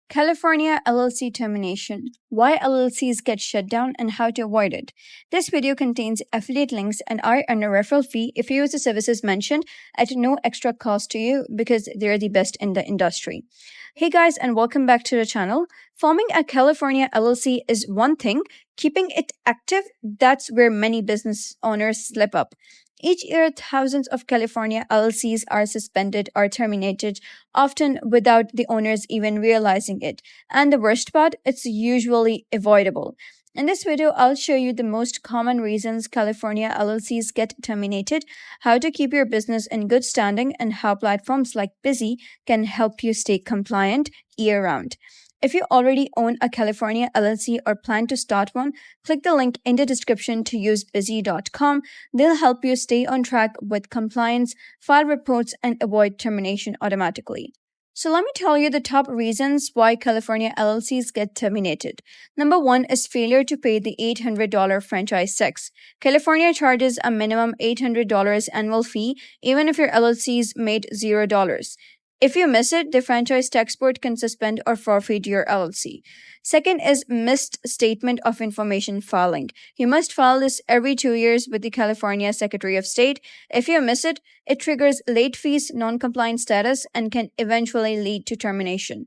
California LLC termination, why LLCs get shut down and how to avoid it. This video contains affiliate links and are on a referral fee if you use the services mentioned at no extra cost to you because they're the best in the industry. Hey guys, and welcome back to the channel. Forming a California LLC is one thing. Keeping it active, that's where many business owners slip up. Each year, thousands of California LLCs are suspended or terminated, often without the owners even realizing it. And the worst part, it's usually avoidable. In this video, I'll show you the most common reasons California LLCs get terminated, how to keep your business in good standing, and how platforms like Busy can help you stay compliant year-round. If you already own a California LLC or plan to start one, click the link in the description to use busy.com. They'll help you stay on track with compliance, file reports, and avoid termination automatically. So let me tell you the top reasons why California LLCs get terminated. Number one is failure to pay the $800 franchise tax. California charges a minimum $800 annual fee even if your LLC's made $0. If you miss it, the franchise tax board can suspend or forfeit your LLC. Second is missed statement of information filing. You must file this every 2 years with the California Secretary of State. If you miss it, it triggers late fees, non-compliant status, and can eventually lead to termination.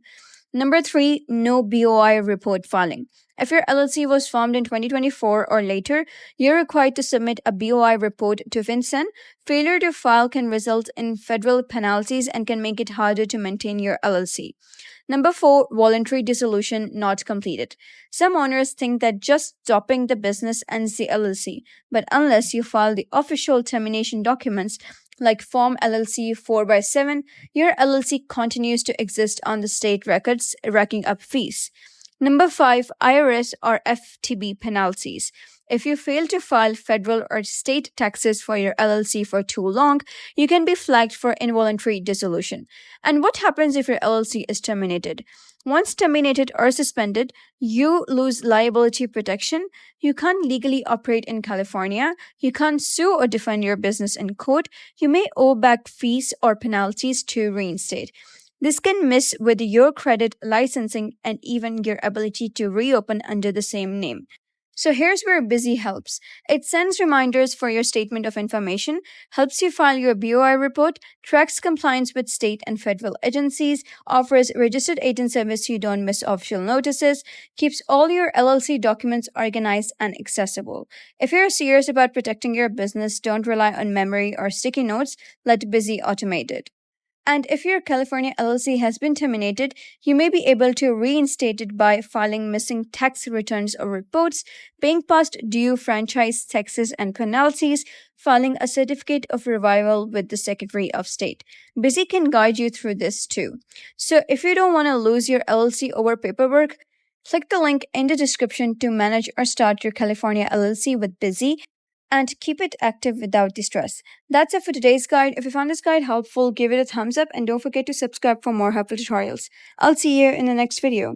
Number three, no BOI report filing. If your LLC was formed in 2024 or later, you're required to submit a BOI report to FinCEN. Failure to file can result in federal penalties and can make it harder to maintain your LLC. Number four, voluntary dissolution not completed. Some owners think that just stopping the business ends the LLC, but unless you file the official termination documents, like Form LLC 4x7, your LLC continues to exist on the state records, racking up fees. Number five, IRS or FTB penalties. If you fail to file federal or state taxes for your LLC for too long, you can be flagged for involuntary dissolution. And what happens if your LLC is terminated? Once terminated or suspended, you lose liability protection. You can't legally operate in California. You can't sue or defend your business in court. You may owe back fees or penalties to reinstate. This can mess with your credit, licensing, and even your ability to reopen under the same name. So here's where Busy helps. It sends reminders for your statement of information, helps you file your BOI report, tracks compliance with state and federal agencies, offers registered agent service so you don't miss official notices, keeps all your LLC documents organized and accessible. If you're serious about protecting your business, don't rely on memory or sticky notes. Let Busy automate it. And if your California LLC has been terminated, you may be able to reinstate it by filing missing tax returns or reports, paying past due franchise taxes and penalties, filing a certificate of revival with the Secretary of State. Busy can guide you through this too. So if you don't want to lose your LLC over paperwork, click the link in the description to manage or start your California LLC with Busy and keep it active without the stress. That's it for today's guide. If you found this guide helpful, give it a thumbs up and don't forget to subscribe for more helpful tutorials. I'll see you in the next video.